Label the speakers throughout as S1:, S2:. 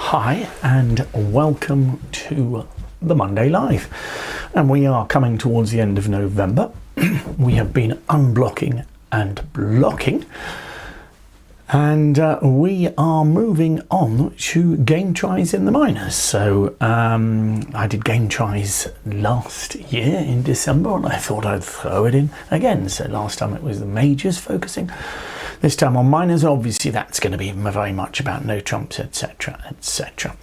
S1: Hi and welcome to the Monday Live. And we are coming towards the end of November. We have been unblocking and blocking. And we are moving on to game tries in the minors. So I did game tries last year in December and I thought I'd throw it in again. So last time it was the majors focusing. This time on minors, obviously that's going to be very much about no trumps, etc, etc.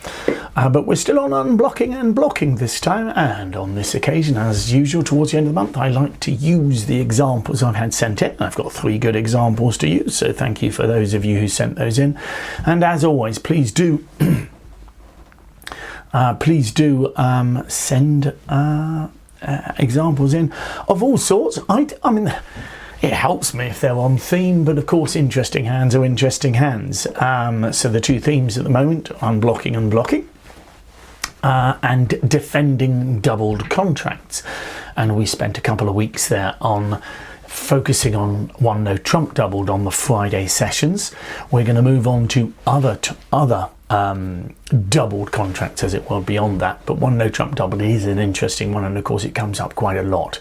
S1: But we're still on unblocking and blocking this time, and on this occasion, as usual, towards the end of the month, I like to use the examples I've had sent in. I've got 3 good examples to use, so thank you for those of you who sent those in. And as always, please do send examples in of all sorts. I mean, it helps me if they're on theme, but of course interesting hands are interesting hands. So the 2 themes at the moment, unblocking and blocking, and defending doubled contracts. And we spent a couple of weeks there on focusing on one no trump doubled on the Friday sessions. We're going to move on to other doubled contracts, as it were, beyond that. But one no trump doubled is an interesting one, and of course it comes up quite a lot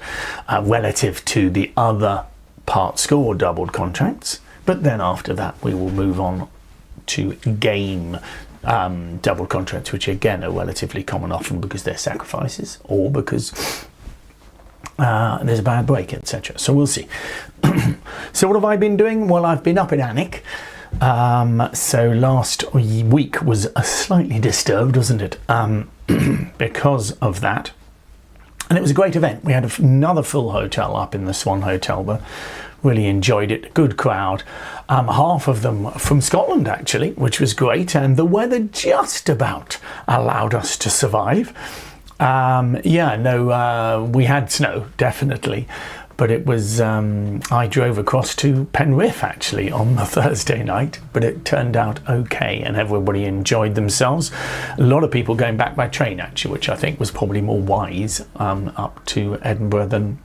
S1: relative to the other part score doubled contracts. But then after that we will move on to game doubled contracts, which again are relatively common, often because they're sacrifices or because there's a bad break, etc. So we'll see. So what have I been doing? Well, I've been up in Alnwick. So last week was slightly disturbed, wasn't it? Because of that. And it was a great event. We had another full hotel up in the Swan Hotel, but really enjoyed it. Good crowd. Half of them from Scotland, actually, which was great. And the weather just about allowed us to survive. We had snow, definitely. But it was, I drove across to Penrith actually on the Thursday night, but it turned out okay and everybody enjoyed themselves. A lot of people going back by train actually, which I think was probably more wise up to Edinburgh than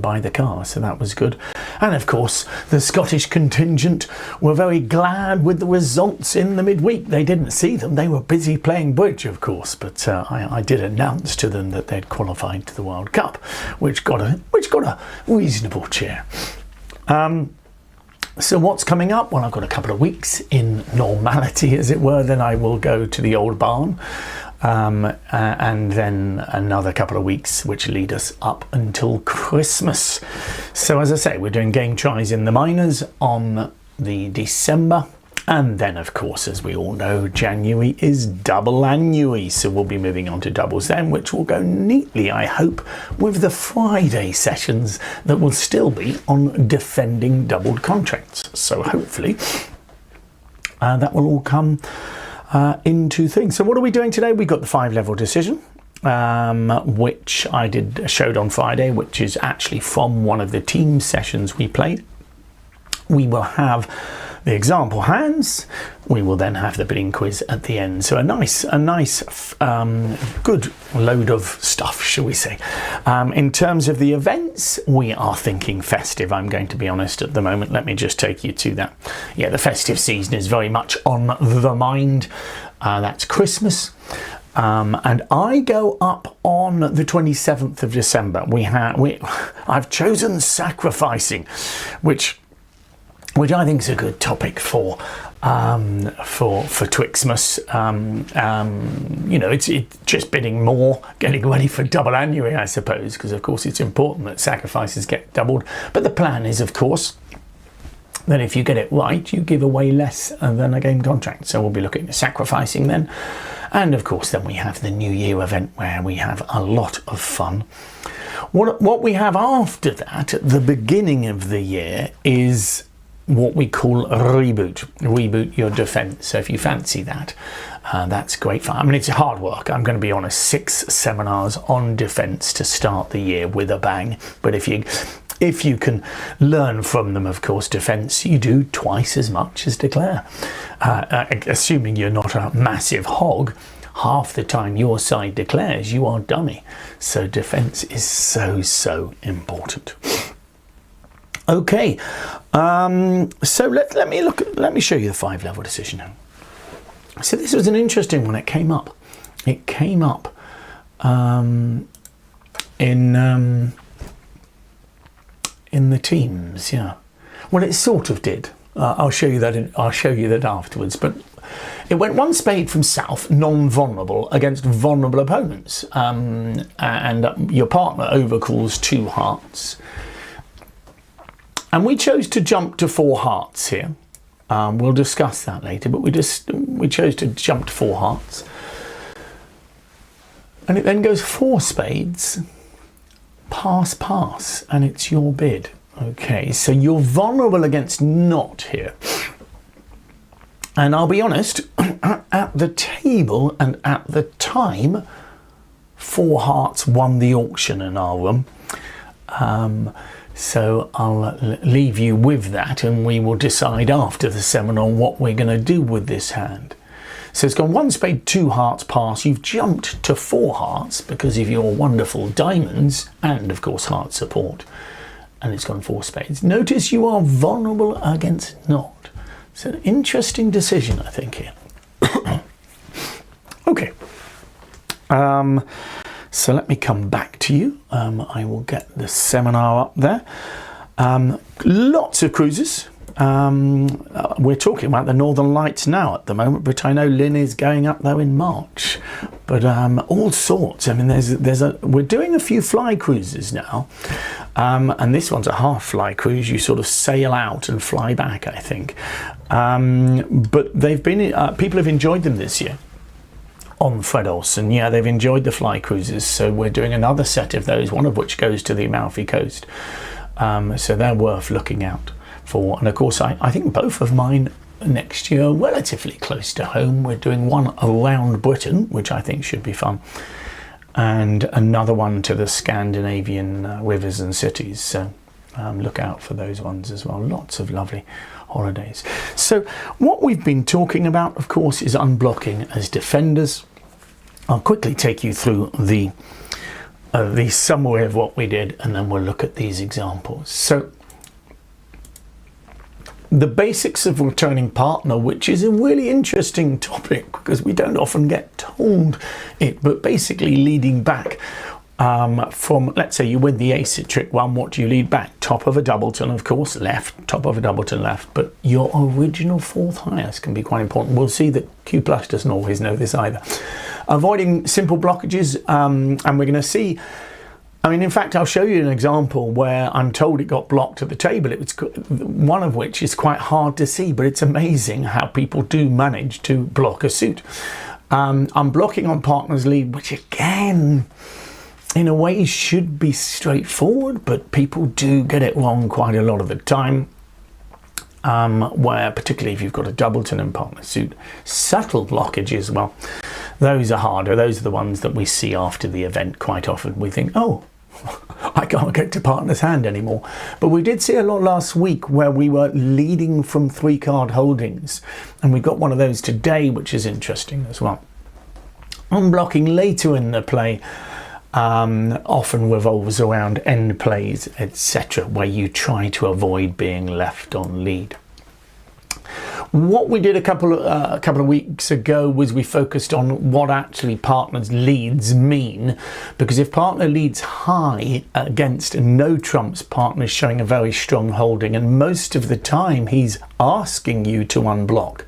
S1: by the car, so that was good. And of course the Scottish contingent were very glad with the results in the midweek. They didn't see them, they were busy playing bridge of course, but I did announce to them that they'd qualified to the World Cup, which got a reasonable cheer. So what's coming up? Well, I've got a couple of weeks in normality, as it were. Then I will go to the old barn, and then another couple of weeks which lead us up until Christmas. So as I say, we're doing game tries in the minors on the December, and then of course, as we all know, January is double annuary, so we'll be moving on to doubles then, which will go neatly, I hope, with the Friday sessions that will still be on defending doubled contracts. So hopefully that will all come into things. So what are we doing today? We've got the 5-level decision, which I showed on Friday, which is actually from one of the team sessions we played. We will have the example hands. We will then have the bidding quiz at the end. So a nice good load of stuff, shall we say. In terms of the events, we are thinking festive, I'm going to be honest at the moment. Let me just take you to that. Yeah, the festive season is very much on the mind. That's Christmas. And I go up on the 27th of December. I've chosen sacrificing, which I think is a good topic for Twixmas. It's just bidding more, getting ready for double annuary, I suppose, because of course it's important that sacrifices get doubled. But the plan is, of course, that if you get it right, you give away less than a game contract. So we'll be looking at sacrificing then. And of course, then we have the New Year event where we have a lot of fun. What we have after that, at the beginning of the year, is what we call reboot your defense. So if you fancy that, that's great fun. I mean, it's hard work, I'm going to be honest. 6 seminars on defense to start the year with a bang. But if you can learn from them, of course, defense, you do twice as much as declare. Assuming you're not a massive hog, half the time your side declares, you are dummy. So defense is so important. Okay, so let me show you the 5-level decision now. So this was an interesting one. It came up. It came up in the teams, yeah. Well, it sort of did. I'll show you that. I'll show you that afterwards. But it went one spade from south, non-vulnerable, against vulnerable opponents, and your partner overcalls 2 hearts, and we chose to jump to 4 hearts here. We'll discuss that later, but we chose to jump to 4 hearts, and it then goes 4 spades, pass, and it's your bid. Okay, so you're vulnerable against not here. And I'll be honest, at the table and at the time, 4 hearts won the auction in our room. So I'll leave you with that, and we will decide after the seminar what we're going to do with this hand. So it's gone 1 spade, 2 hearts, pass. You've jumped to 4 hearts because of your wonderful diamonds and, of course, heart support. And it's gone 4 spades. Notice you are vulnerable against not. It's an interesting decision, I think, here. Okay. So let me come back to you. I will get the seminar up there. Lots of cruises. We're talking about the Northern Lights now at the moment, but I know Lynn is going up there in March. But all sorts. I mean, we're doing a few fly cruises now, and this one's a half fly cruise. You sort of sail out and fly back, I think. But they've been people have enjoyed them this year on Fred Olsen. Yeah, they've enjoyed the fly cruises. So we're doing another set of those, one of which goes to the Amalfi Coast. So they're worth looking out for. And of course, I think both of mine next year are relatively close to home. We're doing one around Britain, which I think should be fun, and another one to the Scandinavian rivers and cities. So look out for those ones as well. Lots of lovely holidays. So what we've been talking about, of course, is unblocking as defenders. I'll quickly take you through the summary of what we did, and then we'll look at these examples. So the basics of returning partner, which is a really interesting topic because we don't often get told it, but basically leading back from, let's say you win the ace at trick 1, what do you lead back? Top of a doubleton, of course, left, top of a doubleton left, but your original 4th highest can be quite important. We'll see that Q Plus doesn't always know this either. Avoiding simple blockages, and we're going to see, I mean, in fact, I'll show you an example where I'm told it got blocked at the table. It was one of which is quite hard to see, but it's amazing how people do manage to block a suit. I'm blocking on partner's lead, which again, in a way should be straightforward, but people do get it wrong quite a lot of the time. Where particularly if you've got a doubleton and partner suit, subtle blockages, well, those are harder. Those are the ones that we see after the event quite often. We think, oh, I can't get to partner's hand anymore. But we did see a lot last week where we were leading from 3-card holdings, and we got one of those today, which is interesting as well. Unblocking later in the play often revolves around end plays, etc., where you try to avoid being left on lead. What we did a couple of weeks ago was we focused on what actually partner's leads mean, because if partner leads high against no trumps, partner's showing a very strong holding, and most of the time he's asking you to unblock.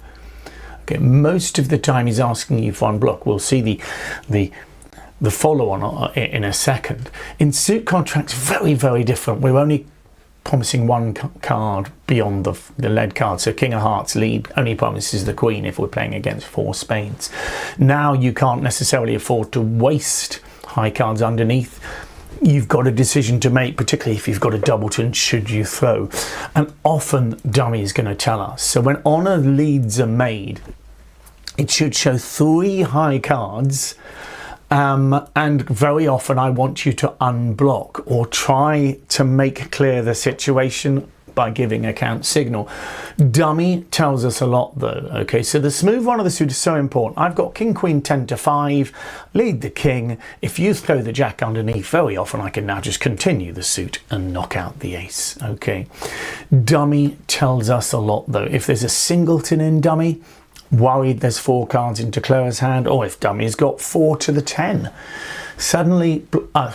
S1: Okay, most of the time he's asking you for unblock. We'll see the follow-on in a second. In suit contracts, very, very different. We're only promising 1 card beyond the lead card. So King of Hearts lead only promises the Queen if we're playing against 4 spades. Now you can't necessarily afford to waste high cards underneath. You've got a decision to make, particularly if you've got a doubleton, should you throw? And often dummy is going to tell us. So when honor leads are made, it should show 3 high cards. And very often I want you to unblock or try to make clear the situation by giving a count signal. Dummy tells us a lot though. Okay, so the smooth one of the suit is so important. I've got King, Queen, 10 to 5, lead the King. If you throw the Jack underneath, very often I can now just continue the suit and knock out the ace. Okay, dummy tells us a lot though. If there's a singleton in dummy, worried there's 4 cards in declarer's hand, or if dummy's got 4 to the 10, suddenly,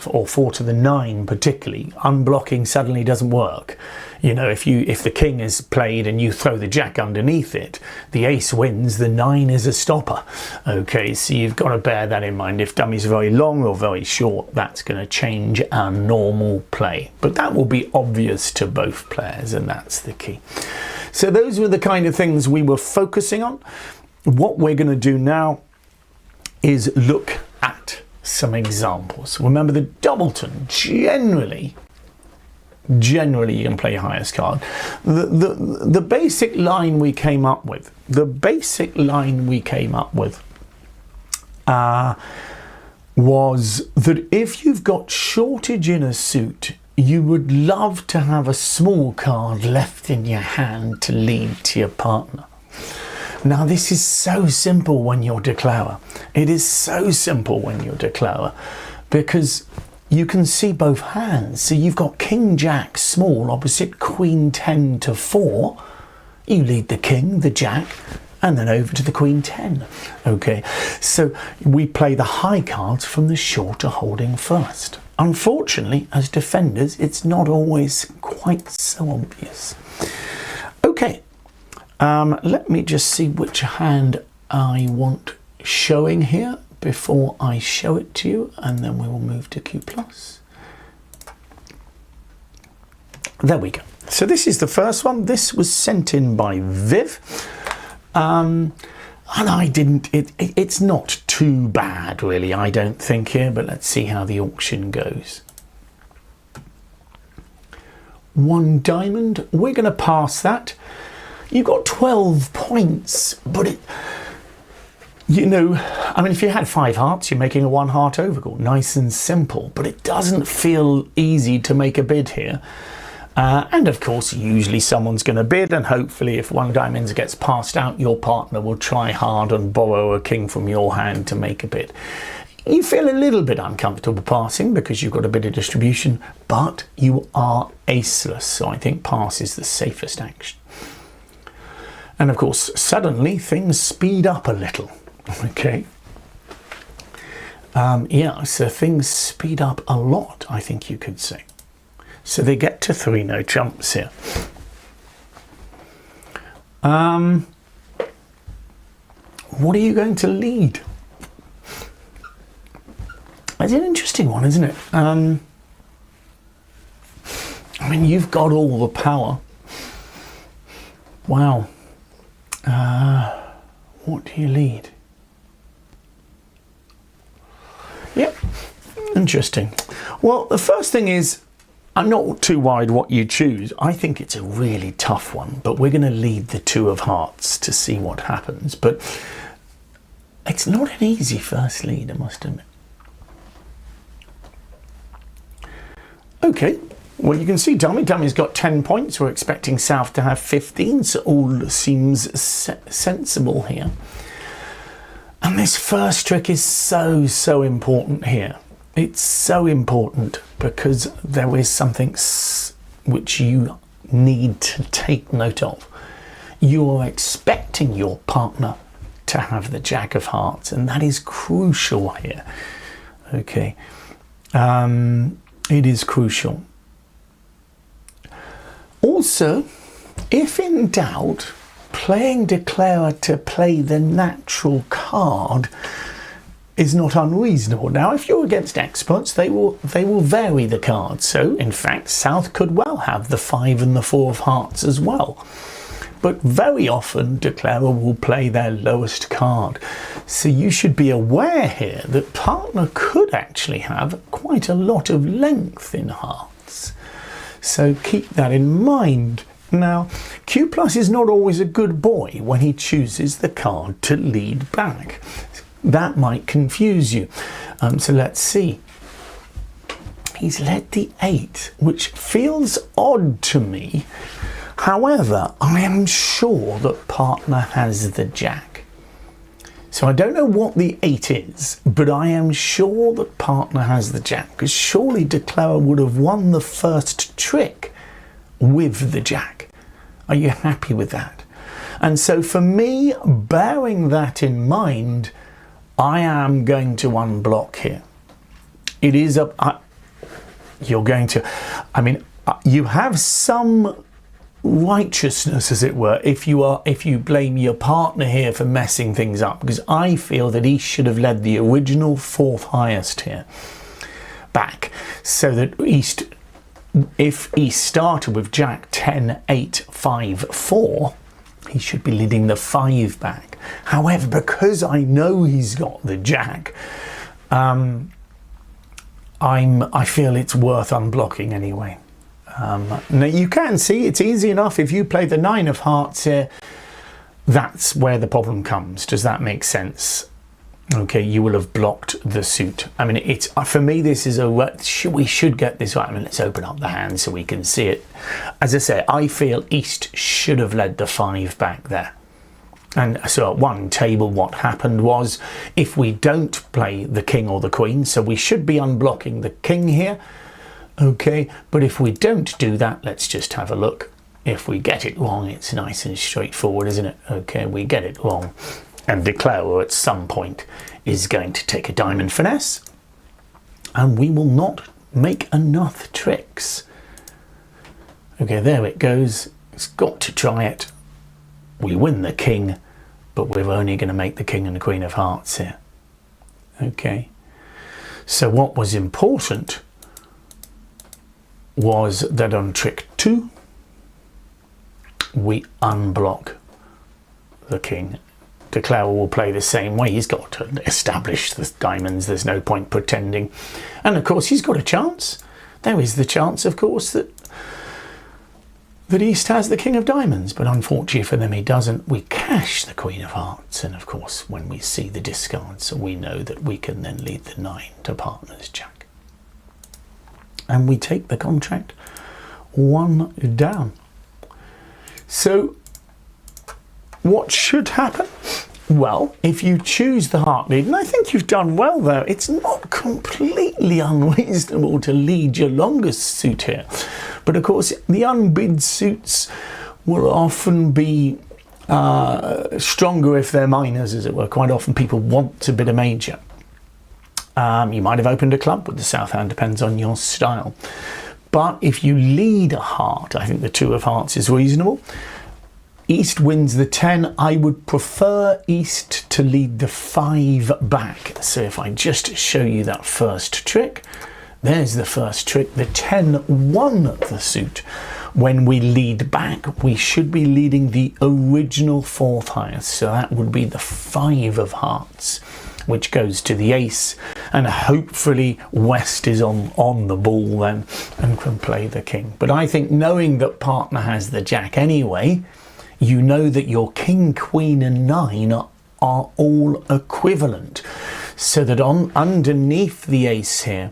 S1: or 4 to the 9 particularly, unblocking suddenly doesn't work. You know, if the king is played and you throw the jack underneath it, the ace wins, the 9 is a stopper. Okay, so you've got to bear that in mind. If dummy's very long or very short, that's going to change our normal play. But that will be obvious to both players, and that's the key. So those were the kind of things we were focusing on. What we're going to do now is look at some examples. Remember, the doubleton, generally you can play your highest card. The basic line we came up with, was that if you've got shortage in a suit, you would love to have a small card left in your hand to lead to your partner. Now, this is so simple when you're declarer. It is so simple when you're declarer, because you can see both hands. So you've got king jack small opposite queen 10 to 4. You lead the king, the jack, and then over to the queen 10. Okay, so we play the high cards from the shorter holding first. Unfortunately, as defenders, it's not always quite so obvious. Okay, let me just see which hand I want showing here before I show it to you, and then we will move to Q+. There we go. So this is the first one. This was sent in by Viv. And I didn't, it's not too bad really, I don't think here, but let's see how the auction goes. 1 diamond, we're going to pass that. You got 12 points, but you know, I mean, if you had 5 hearts, you're making a 1 heart overcall. Nice and simple, but it doesn't feel easy to make a bid here. And of course, usually someone's going to bid, and hopefully if 1 diamond gets passed out, your partner will try hard and borrow a king from your hand to make a bid. You feel a little bit uncomfortable passing because you've got a bit of distribution, but you are aceless, so I think pass is the safest action. And of course, suddenly things speed up a little. Okay. Yeah, so things speed up a lot, I think you could say. So they get to 3 no trumps here. What are you going to lead? It's an interesting one, isn't it? I mean, you've got all the power. Wow. What do you lead? Yep, interesting. Well, the first thing is, I'm not too worried what you choose. I think it's a really tough one, but we're going to lead the 2 of hearts to see what happens. But it's not an easy first lead, I must admit. Okay, well, you can see Dummy's got 10 points. We're expecting South to have 15, so all seems sensible here. And this first trick is so important here. It's so important because there is something which you need to take note of. You are expecting your partner to have the jack of hearts, and that is crucial here. Okay, it is crucial. Also, if in doubt, playing declarer to play the natural card is not unreasonable. Now, if you're against experts, they will vary the cards. So, in fact, South could well have the 5 and the 4 of hearts as well. But very often, declarer will play their lowest card. So you should be aware here that partner could actually have quite a lot of length in hearts. So keep that in mind. Now, Q+ is not always a good boy when he chooses the card to lead back. That might confuse you. So let's see. He's led the 8, which feels odd to me. However, I am sure that partner has the jack. So I don't know what the 8 is, but I am sure that partner has the jack, because surely declarer would have won the first trick with the jack. Are you happy with that? And so for me, bearing that in mind, I am going to unblock here. It is you're going to, I mean, you have some righteousness, as it were, if you blame your partner here for messing things up, because I feel that he should have led the original fourth highest here back, so that East, if he started with Jack 10, 8, 5, 4, he should be leading the 5 back. However, because I know he's got the Jack, I feel it's worth unblocking anyway. Now you can see it's easy enough. If you play the 9 of hearts here, that's where the problem comes. Does that make sense? Okay, you will have blocked the suit. I mean, it's, for me, this is we should get this right. I mean, let's open up the hand so we can see it. As I say, I feel East should have led the 5 back there. And so at one table, what happened was, if we don't play the king or the queen, so we should be unblocking the king here. Okay, but if we don't do that, let's just have a look. If we get it wrong, it's nice and straightforward, isn't it? Okay, we get it wrong, and Declare at some point is going to take a diamond finesse, and we will not make enough tricks. Okay, there it goes. It's got to try it. We win the king, but we're only going to make the king and the queen of hearts here. Okay, so what was important was that on trick 2, we unblock the king. Declare will play the same way. He's got to establish the diamonds. There's no point pretending. And of course, he's got a chance. There is the chance, of course, that East has the king of diamonds. But unfortunately for them, he doesn't. We cash the queen of hearts. And of course, when we see the discards, so we know that we can then lead the 9 to partner's Jack. And we take the contract 1 down. So what should happen? Well, if you choose the heart lead, and I think you've done well there, it's not completely unreasonable to lead your longest suit here. But of course, the unbid suits will often be stronger if they're minors, as it were. Quite often people want to bid a major. You might have opened a club with the south hand, depends on your style. But if you lead a heart, I think the 2 of hearts is reasonable. East wins the 10. I would prefer East to lead the 5 back. So if I just show you that first trick, there's the first trick. The 10 won the suit. When we lead back, we should be leading the original 4th highest. So that would be the 5 of hearts, which goes to the ace, and hopefully West is on the ball then and can play the king. But I think, knowing that partner has the Jack anyway, you know that your king, queen and 9 are all equivalent, so that underneath the ace here,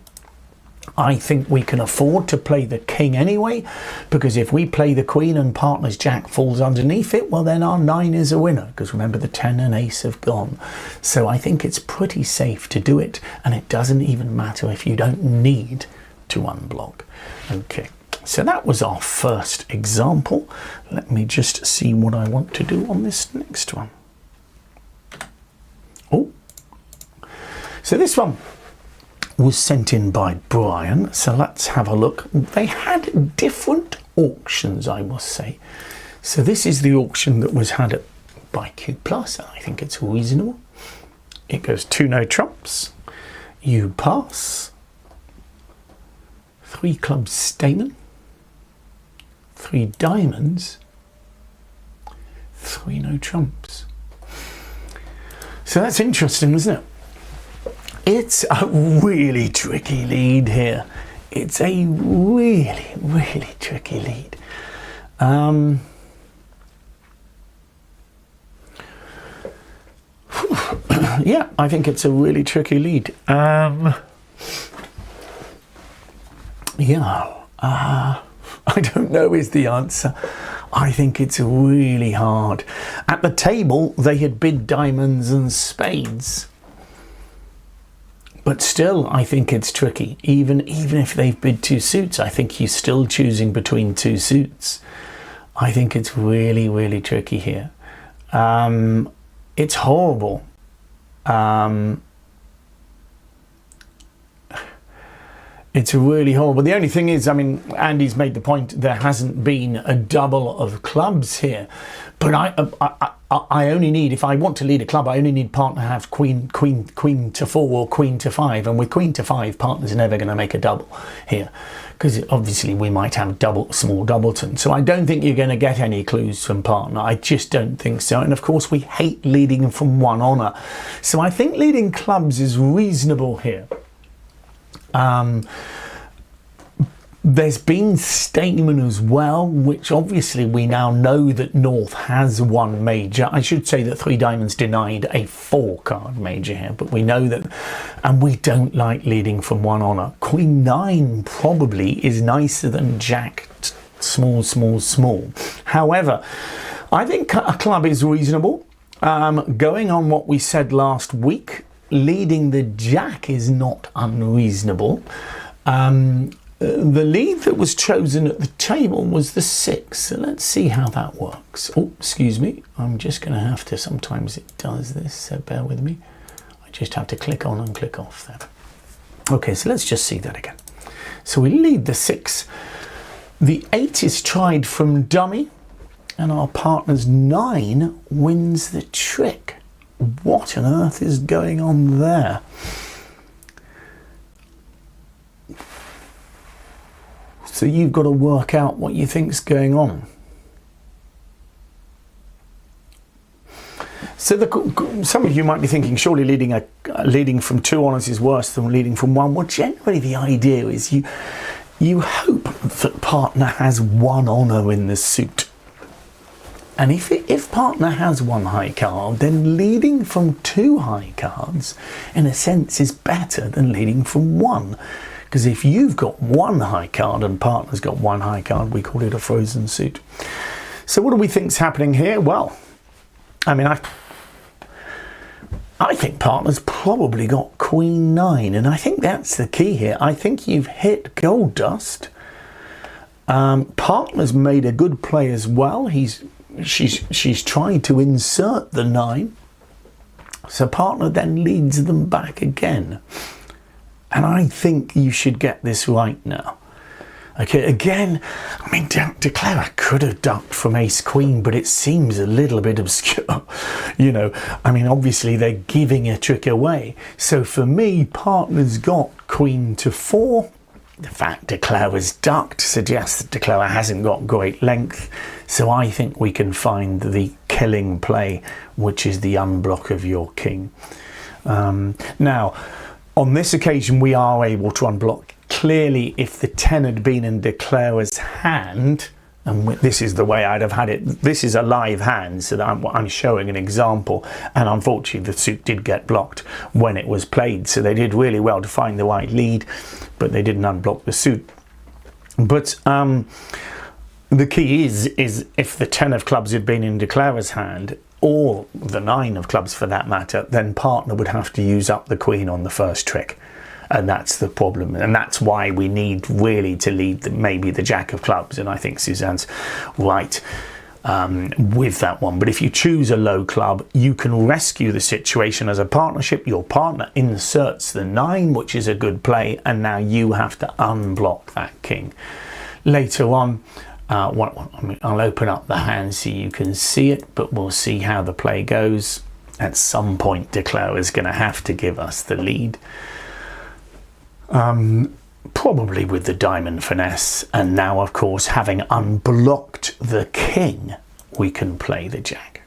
S1: I think we can afford to play the king anyway, because if we play the queen and partner's Jack falls underneath it, well then our 9 is a winner, because remember the 10 and ace have gone. So I think it's pretty safe to do it, and it doesn't even matter if you don't need to unblock. Okay, so that was our first example. Let me just see what I want to do on this next one. Oh, so this one was sent in by Brian, so let's have a look. They had different auctions, I must say. So this is the auction that was had by Q+, and I think it's reasonable. It goes 2 no trumps, you pass, 3 clubs stamen, 3 diamonds, 3 no trumps. So that's interesting, isn't it? It's a really tricky lead here. It's a really, really tricky lead. Yeah, I think it's a really tricky lead. Yeah, I don't know is the answer. I think it's really hard. At the table, they had bid diamonds and spades. But still, I think it's tricky. Even if they've bid 2 suits, I think you're still choosing between 2 suits. I think it's really, really tricky here. It's horrible. It's really horrible. The only thing is, I mean, Andy's made the point, there hasn't been a double of clubs here. But I only need, if I want to lead a club, I only need partner to have queen to 4 or queen to 5. And with queen to 5, partner's never going to make a double here, because obviously we might have small doubleton. So I don't think you're going to get any clues from partner. I just don't think so. And of course, we hate leading from 1 honour. So I think leading clubs is reasonable here. There's been Stamen as well, which obviously we now know that North has 1 major. I should say that 3 diamonds denied a 4-card major here, but we know that, and we don't like leading from 1 honour. Queen 9 probably is nicer than Jack small. However, I think a club is reasonable. Going on what we said last week, leading the Jack is not unreasonable. The lead that was chosen at the table was the 6. So let's see how that works. Oh, excuse me. I'm just going to have to, sometimes it does this, so bear with me. I just have to click on and click off there. Okay, so let's just see that again. So we lead the 6. The 8 is tried from dummy, and our partner's 9 wins the trick. What on earth is going on there? So you've got to work out what you think's going on. So some of you might be thinking, surely leading from 2 honours is worse than leading from 1. Well, generally the idea is you hope that partner has 1 honour in the suit. And if partner has 1 high card, then leading from 2 high cards, in a sense, is better than leading from 1. Because if you've got 1 high card and partner's got 1 high card, we call it a frozen suit. So what do we think's happening here? Well, I mean, I think partner's probably got queen 9, and I think that's the key here. I think you've hit gold dust. Partner's made a good play as well. She's trying to insert the 9. So partner then leads them back again. And I think you should get this right now. Okay, again, I mean, Declara could have ducked from ace-queen, but it seems a little bit obscure. You know, I mean, obviously they're giving a trick away. So for me, partner's got queen to 4. The fact Declara's ducked suggests that Declara hasn't got great length. So I think we can find the killing play, which is the unblock of your king. Now, on this occasion, we are able to unblock. Clearly, if the 10 had been in Declara's hand, and this is the way I'd have had it, this is a live hand, so that I'm showing an example, and unfortunately the suit did get blocked when it was played, so they did really well to find the right lead, but they didn't unblock the suit. But the key is if the 10 of clubs had been in Declara's hand, or the 9 of clubs for that matter, then partner would have to use up the queen on the first trick. And that's the problem. And that's why we need really to lead maybe the Jack of clubs. And I think Suzanne's right with that one. But if you choose a low club, you can rescue the situation as a partnership. Your partner inserts the 9, which is a good play. And now you have to unblock that king. Later on, I'll open up the hand so you can see it, but we'll see how the play goes. At some point, Declara is going to have to give us the lead. Probably with the diamond finesse. And now, of course, having unblocked the king, we can play the Jack.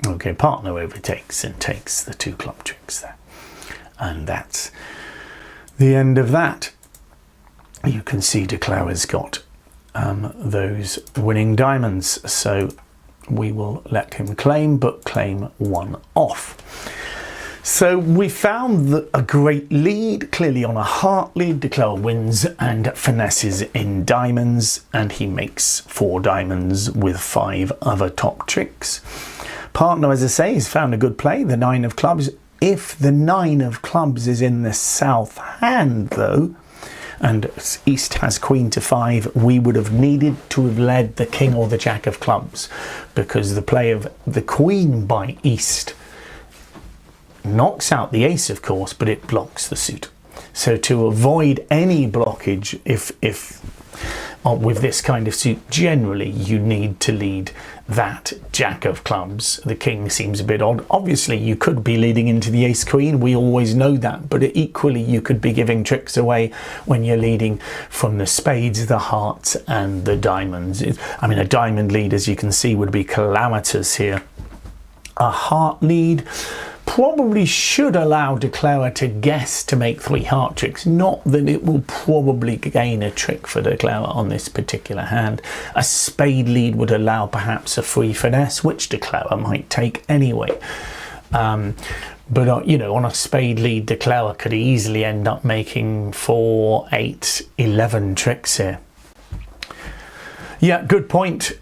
S1: Okay, partner overtakes and takes the 2 club tricks there. And that's the end of that. You can see Declara's got those winning diamonds, so we will let him claim, but claim 1 off. So we found that a great lead, clearly on a heart lead. Declara wins and finesses in diamonds, and he makes 4 diamonds with 5 other top tricks. Partner, as I say, has found a good play, the 9 of clubs. If the 9 of clubs is in the south hand, though, and East has queen to 5, we would have needed to have led the king or the jack of clubs, because the play of the queen by East knocks out the ace, of course, but it blocks the suit. So to avoid any blockage, if with this kind of suit, generally you need to lead that jack of clubs. The king seems a bit odd. Obviously you could be leading into the ace queen, we always know that, but equally you could be giving tricks away when you're leading from the spades, the hearts and the diamonds. I mean, a diamond lead, as you can see, would be calamitous here. A heart lead probably should allow declarer to guess to make 3 heart tricks, not that it will probably gain a trick for declarer on this particular hand. A spade lead would allow perhaps a free finesse, which declarer might take anyway. But you know, on a spade lead, declarer could easily end up making 4, 8, 11 tricks here. Yeah, good point.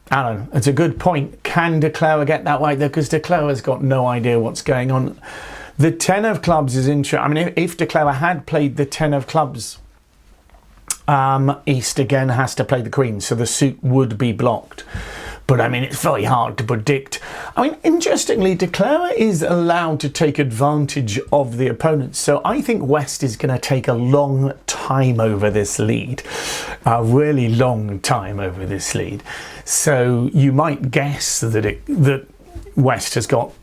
S1: Alan, it's a good point. Can declarer get that way? Because declarer's got no idea what's going on. The 10 of clubs is interesting. I mean, if declarer had played the 10 of clubs, East again has to play the queen, so the suit would be blocked. But I mean, it's very hard to predict. I mean, interestingly, declarer is allowed to take advantage of the opponent. So I think West is going to take a long time over this lead, a really long time over this lead. So you might guess that West has got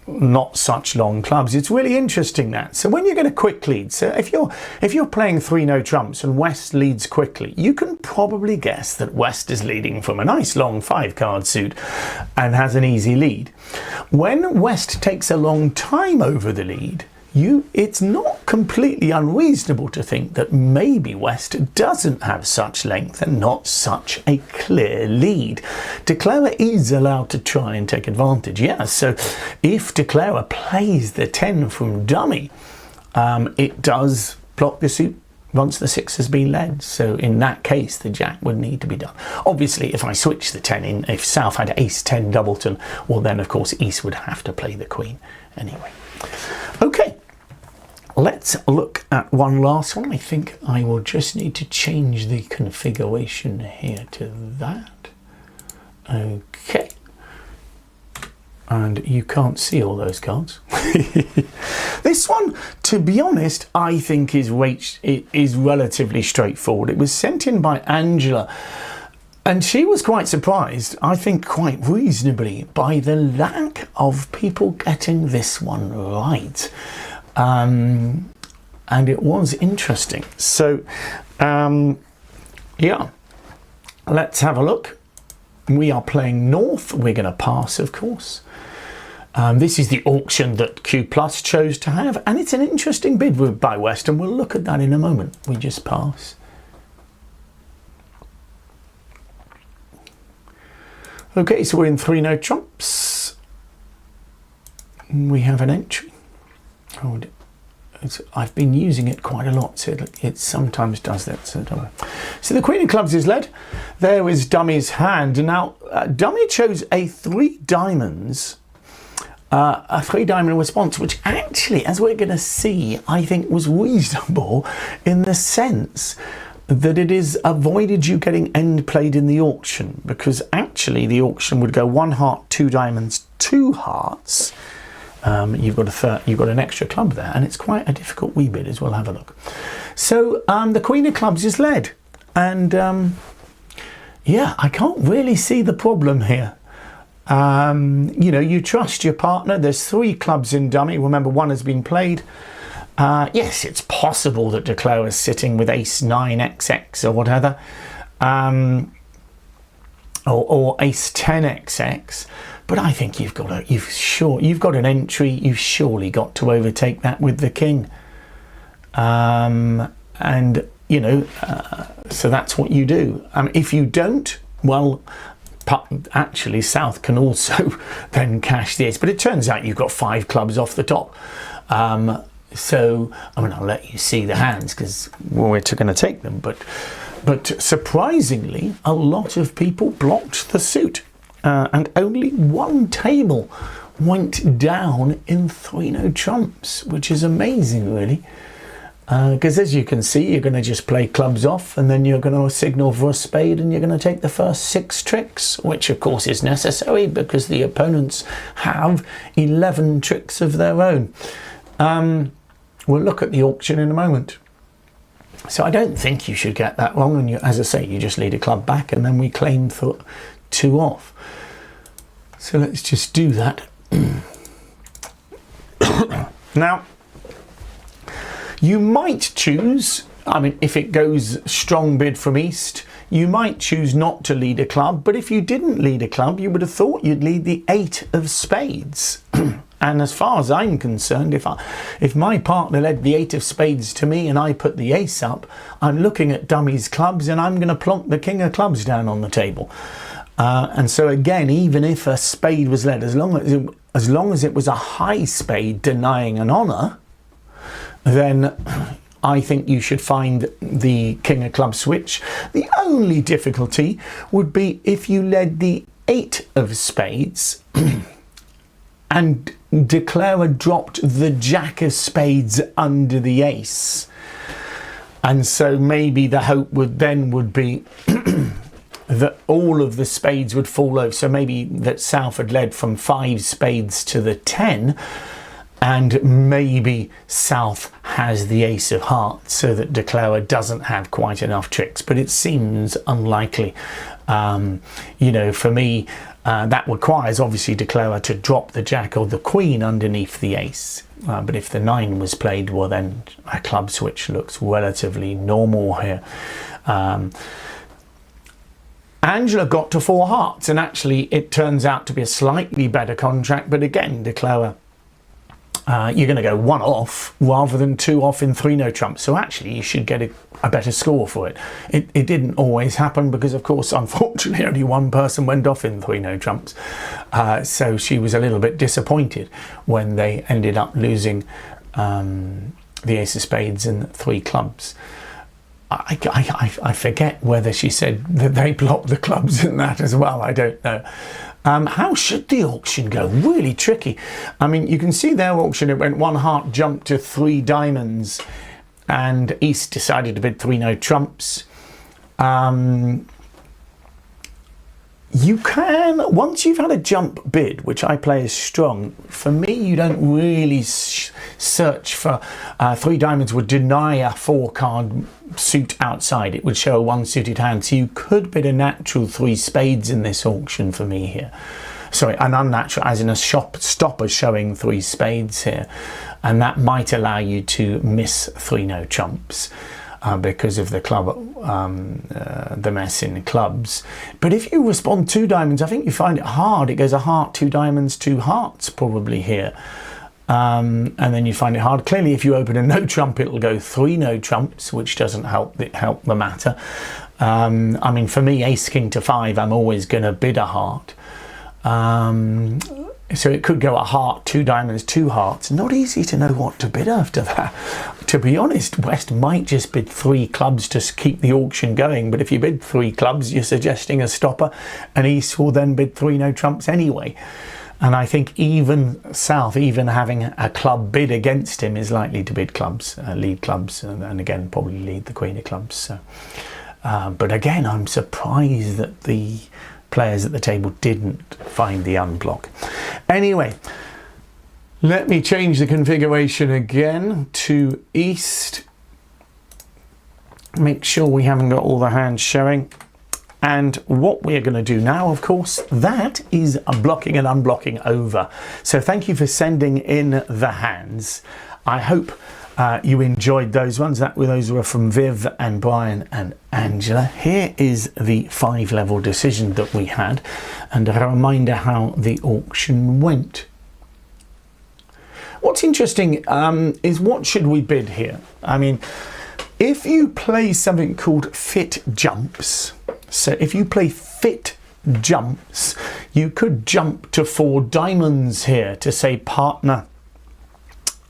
S1: not such long clubs. It's really interesting that. So when you get a quick lead, so if you're playing 3 no trumps and West leads quickly, you can probably guess that West is leading from a nice long 5-card suit and has an easy lead. When West takes a long time over the lead, it's not completely unreasonable to think that maybe West doesn't have such length and not such a clear lead. Declarer is allowed to try and take advantage, yes. So if declarer plays the 10 from dummy, it does block the suit once the 6 has been led. So in that case, the jack would need to be done. Obviously, if I switch the 10 in, if South had ace 10 doubleton, well then of course East would have to play the queen anyway. Okay. Let's look at one last one. I think I will just need to change the configuration here to that. Okay. And you can't see all those cards. This one, to be honest, I think is relatively straightforward. It was sent in by Angela, and she was quite surprised, I think quite reasonably, by the lack of people getting this one right. And it was interesting. So, yeah, let's have a look. We are playing North. We're going to pass, of course. This is the auction that Q Plus chose to have, and it's an interesting bid by West, and we'll look at that in a moment. We just pass. Okay, so we're in 3 no trumps. We have an entry. Oh, I've been using it quite a lot, so it sometimes does that. So the Queen of Clubs is led. There is Dummy's hand. Now, Dummy chose a 3 diamonds, a 3 diamond response, which actually, as we're going to see, I think was reasonable in the sense that it is avoided you getting end played in the auction, because actually the auction would go 1 heart, 2 diamonds, 2 hearts. You've got an extra club there, and it's quite a difficult wee bit as well. Have a look. So the Queen of Clubs is led, and yeah, I can't really see the problem here. You know, you trust your partner. There's 3 clubs in dummy. Remember, 1 has been played. Yes, it's possible that declarer is sitting with ace 9 XX or whatever, or ace 10 XX. But I think you've got an entry. You've surely got to overtake that with the king, and you know, so that's what you do. If you don't, well, actually South can also then cash the ace. But it turns out you've got 5 clubs off the top. So I mean, I'll let you see the hands because we're going to take them. But surprisingly, a lot of people blocked the suit. And only 1 table went down in 3 no trumps, which is amazing, really. Because as you can see, you're going to just play clubs off, and then you're going to signal for a spade, and you're going to take the first 6 tricks, which of course is necessary because the opponents have 11 tricks of their own. We'll look at the auction in a moment. So I don't think you should get that wrong, and as I say, you just lead a club back, and then we claim for 2 off. So let's just do that. Now, you might choose, I mean, if it goes strong bid from east, you might choose not to lead a club, but if you didn't lead a club, you would have thought you'd lead the 8 of spades. And as far as I'm concerned, if my partner led the 8 of spades to me and I put the ace up, I'm looking at dummies clubs and I'm going to plonk the king of clubs down on the table. And so again, even if a spade was led, as long as it was a high spade denying an honour, then I think you should find the king of clubs switch. The only difficulty would be if you led the 8 of spades and declarer dropped the jack of spades under the ace. And so maybe the hope would be that all of the spades would fall over. So maybe that South had led from 5 spades to the 10, and maybe South has the ace of hearts, so that declarer doesn't have quite enough tricks. But it seems unlikely. You know, for me, that requires obviously declarer to drop the jack or the queen underneath the ace. But if the 9 was played, well, then a club switch looks relatively normal here. Angela got to 4 hearts, and actually it turns out to be a slightly better contract. But again, declarer, you're going to go 1 off rather than 2 off in 3 no trumps. So actually you should get a better score for it. It didn't always happen because, of course, unfortunately only 1 person went off in 3 no trumps. So she was a little bit disappointed when they ended up losing the ace of spades and 3 clubs. I forget whether she said that they blocked the clubs in that as well. I don't know. How should the auction go? Really tricky. I mean, you can see their auction, it went 1 heart, jumped to 3 diamonds, and East decided to bid 3 no trumps. You can, once you've had a jump bid, which I play as strong, for me you don't really search for 3 diamonds would deny a 4 card suit outside. It would show a 1 suited hand, so you could bid a natural 3 spades in this auction for me here. Sorry, an unnatural, as in a stopper showing 3 spades here, and that might allow you to miss 3 no trumps. Because of the club, the mess in clubs. But if you respond 2 diamonds, I think you find it hard. It goes a heart, 2 diamonds, 2 hearts probably here. And then you find it hard. Clearly, if you open a no trump, it'll go 3 no trumps, which doesn't help the matter. I mean, for me, ace king to 5, I'm always going to bid a heart. So it could go a heart, 2 diamonds, 2 hearts. Not easy to know what to bid after that. To be honest, West might just bid 3 clubs to keep the auction going. But if you bid 3 clubs, you're suggesting a stopper, and East will then bid 3 no trumps anyway. And I think even South, even having a club bid against him, is likely to bid clubs, lead clubs, and again probably lead the queen of clubs. So, but again, I'm surprised that the players at the table didn't find the unblock. Anyway, let me change the configuration again to East. Make sure we haven't got all the hands showing. And what we're going to do now, of course, that is blocking and unblocking over. So thank you for sending in the hands. I hope you enjoyed those ones. Those were from Viv and Brian and Angela. Here is the 5-level decision that we had, and a reminder how the auction went. What's interesting is what should we bid here? I mean, if you play something called fit jumps, so if you play fit jumps, you could jump to 4 diamonds here to say, partner,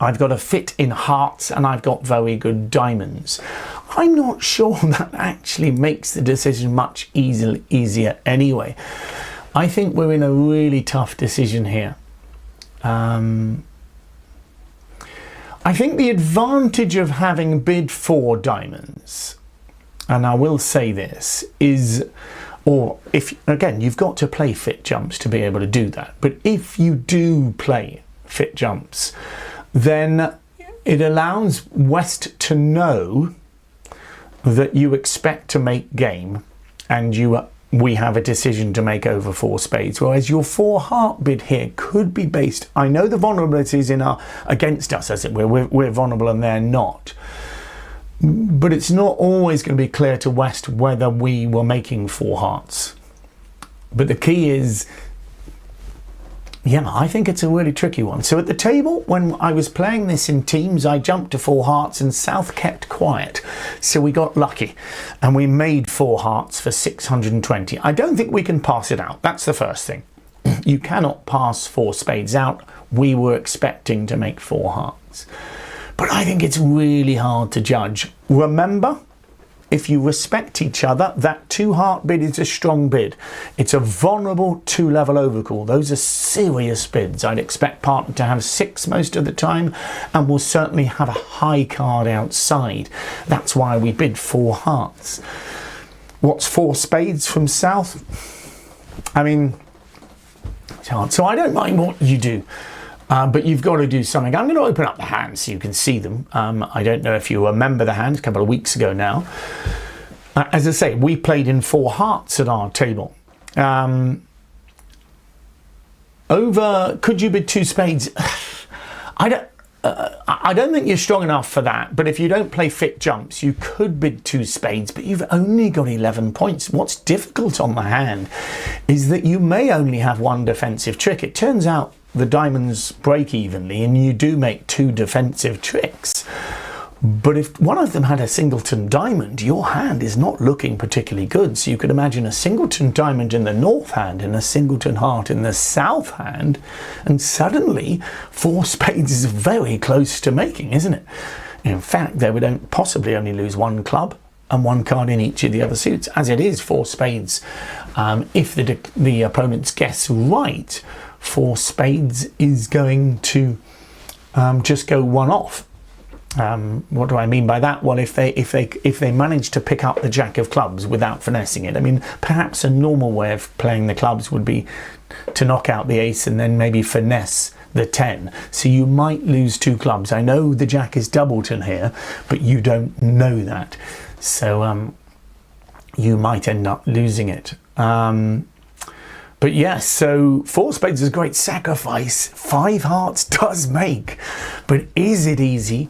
S1: I've got a fit in hearts and I've got very good diamonds. I'm not sure that actually makes the decision much easier anyway. I think we're in a really tough decision here. I think the advantage of having bid 4 diamonds, and I will say this, is, or if, again, you've got to play fit jumps to be able to do that, but if you do play fit jumps, then it allows West to know that you expect to make game and we have a decision to make over 4 spades, whereas your 4 heart bid here could be based, I know the vulnerabilities against us, as it were, we're vulnerable and they're not, but it's not always going to be clear to West whether we were making 4 hearts. But the key is, yeah, I think it's a really tricky one. So at the table, when I was playing this in teams, I jumped to 4 hearts and South kept quiet. So we got lucky and we made 4 hearts for 620. I don't think we can pass it out. That's the first thing. You cannot pass 4 spades out. We were expecting to make 4 hearts. But I think it's really hard to judge. Remember, if you respect each other, that 2 heart bid is a strong bid. It's a vulnerable 2-level overcall. Those are serious bids. I'd expect partner to have 6 most of the time and will certainly have a high card outside. That's why we bid 4 hearts. What's 4 spades from South? I mean, it's hard. So I don't mind what you do. But you've got to do something. I'm going to open up the hands so you can see them. I don't know if you remember the hand a couple of weeks ago now. As I say, we played in 4 hearts at our table. Could you bid 2 spades? I don't think you're strong enough for that, but if you don't play fit jumps, you could bid 2 spades, but you've only got 11 points. What's difficult on the hand is that you may only have 1 defensive trick. It turns out the diamonds break evenly and you do make 2 defensive tricks. But if one of them had a singleton diamond, your hand is not looking particularly good. So you could imagine a singleton diamond in the north hand and a singleton heart in the south hand, and suddenly 4 spades is very close to making, isn't it? In fact, they would possibly only lose 1 club and 1 card in each of the other suits. As it is, 4 spades, if the opponents guess right, 4 spades is going to just go 1 off. What do I mean by that? Well, if they manage to pick up the jack of clubs without finessing it, I mean, perhaps a normal way of playing the clubs would be to knock out the ace and then maybe finesse the 10. So you might lose 2 clubs. I know the jack is doubleton here, but you don't know that. So you might end up losing it. But yes, so 4 spades is a great sacrifice. 5 hearts does make, but is it easy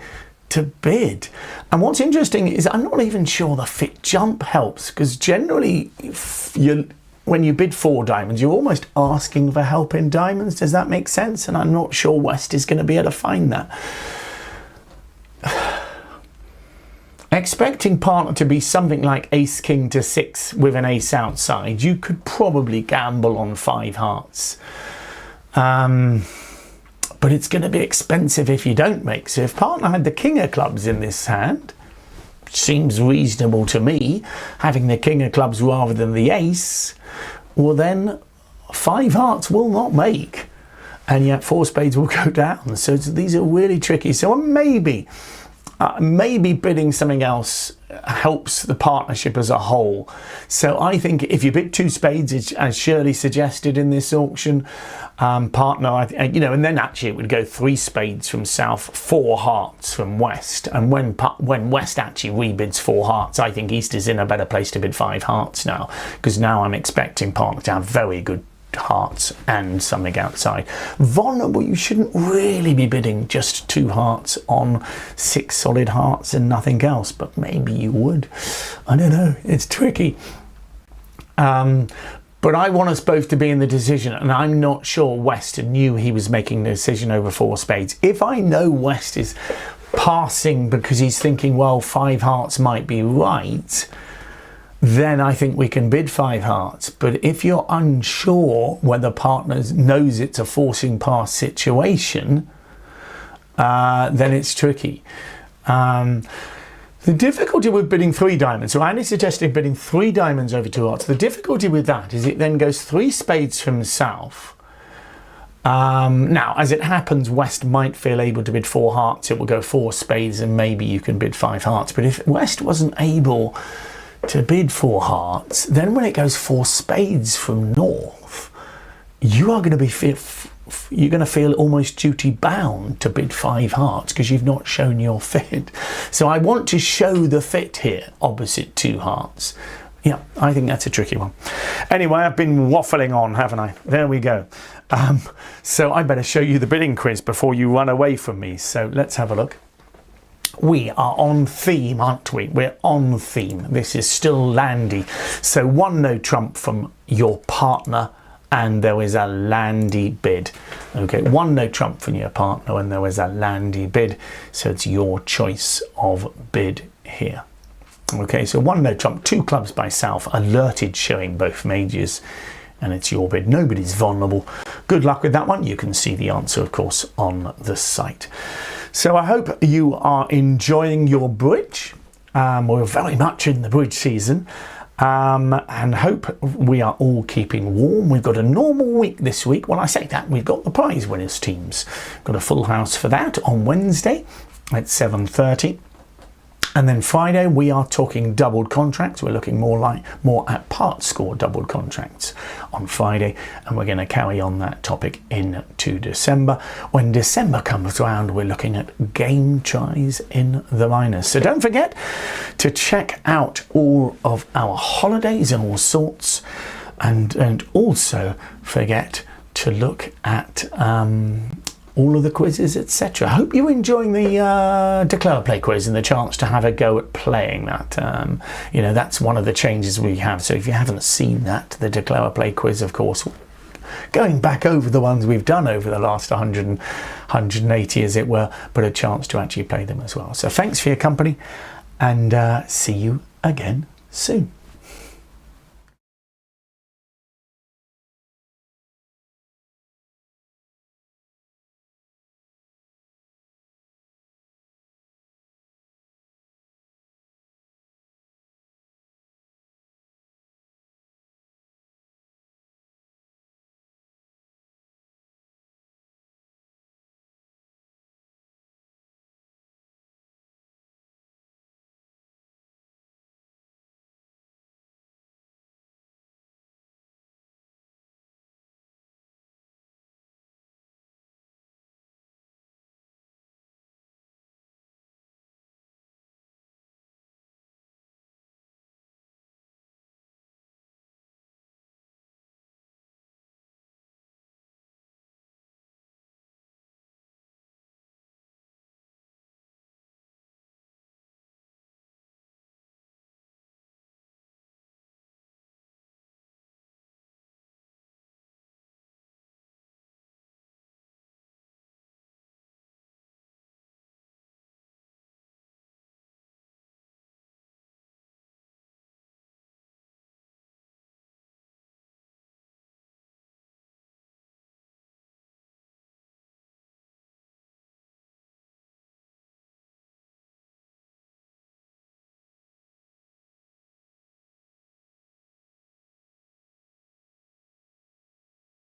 S1: to bid? And what's interesting is I'm not even sure the fit jump helps, because generally when you bid 4 diamonds, you're almost asking for help in diamonds. Does that make sense? And I'm not sure West is going to be able to find that. Expecting partner to be something like ace king to 6 with an ace outside, you could probably gamble on 5 hearts. But it's going to be expensive if you don't make. So if partner had the king of clubs in this hand, which seems reasonable to me, having the king of clubs rather than the ace, well then 5 hearts will not make. And yet 4 spades will go down. So these are really tricky. So maybe bidding something else helps the partnership as a whole. So I think if you bid 2 spades, as Shirley suggested in this auction, partner, and then actually it would go 3 spades from South, 4 hearts from West. And when West actually rebids 4 hearts, I think East is in a better place to bid 5 hearts now, because now I'm expecting partner to have very good hearts and something outside. Vulnerable, you shouldn't really be bidding just 2 hearts on 6 solid hearts and nothing else, but maybe you would. I don't know, it's tricky. But I want us both to be in the decision, and I'm not sure West knew he was making the decision over 4 spades. If I know West is passing because he's thinking, well, 5 hearts might be right, then I think we can bid 5 hearts. But if you're unsure whether partner knows it's a forcing pass situation, then it's tricky. The difficulty with bidding 3 diamonds, so Andy suggested bidding 3 diamonds over 2 hearts. The difficulty with that is it then goes 3 spades from South, Now, as it happens, West might feel able to bid 4 hearts. It will go 4 spades and maybe you can bid 5 hearts. But if West wasn't able to bid 4 hearts, then when it goes 4 spades from North, you are going to be you're going to feel almost duty bound to bid 5 hearts because you've not shown your fit. So I want to show the fit here opposite 2 hearts. Yeah, I think that's a tricky one. Anyway, I've been waffling on, haven't I? There we go. So I better show you the bidding quiz before you run away from me. So let's have a look. We are on theme, aren't we? We're on theme. This is still landy. So 1 no trump from your partner and there is a landy bid. Okay, 1 no trump from your partner and there is a landy bid. So it's your choice of bid here. Okay, so 1 no trump, 2 clubs by South, alerted showing both majors, and it's your bid. Nobody's vulnerable. Good luck with that one. You can see the answer, of course, on the site. So I hope you are enjoying your bridge. We're very much in the bridge season, and hope we are all keeping warm. We've got a normal week this week. Well, I say that, we've got the prize winners teams. Got a full house for that on Wednesday at 7:30. And then Friday, we are talking doubled contracts. We're looking more at part score doubled contracts on Friday. And we're going to carry on that topic into December. When December comes around, we're looking at game tries in the minors. So don't forget to check out all of our holidays and all sorts. And also forget to look at all of the quizzes, etc. I hope you're enjoying the Declare Play quiz and the chance to have a go at playing that. You know, that's one of the changes we have. So if you haven't seen that, the Declare Play quiz, of course, going back over the ones we've done over the last 180, as it were, but a chance to actually play them as well. So thanks for your company and see you again soon.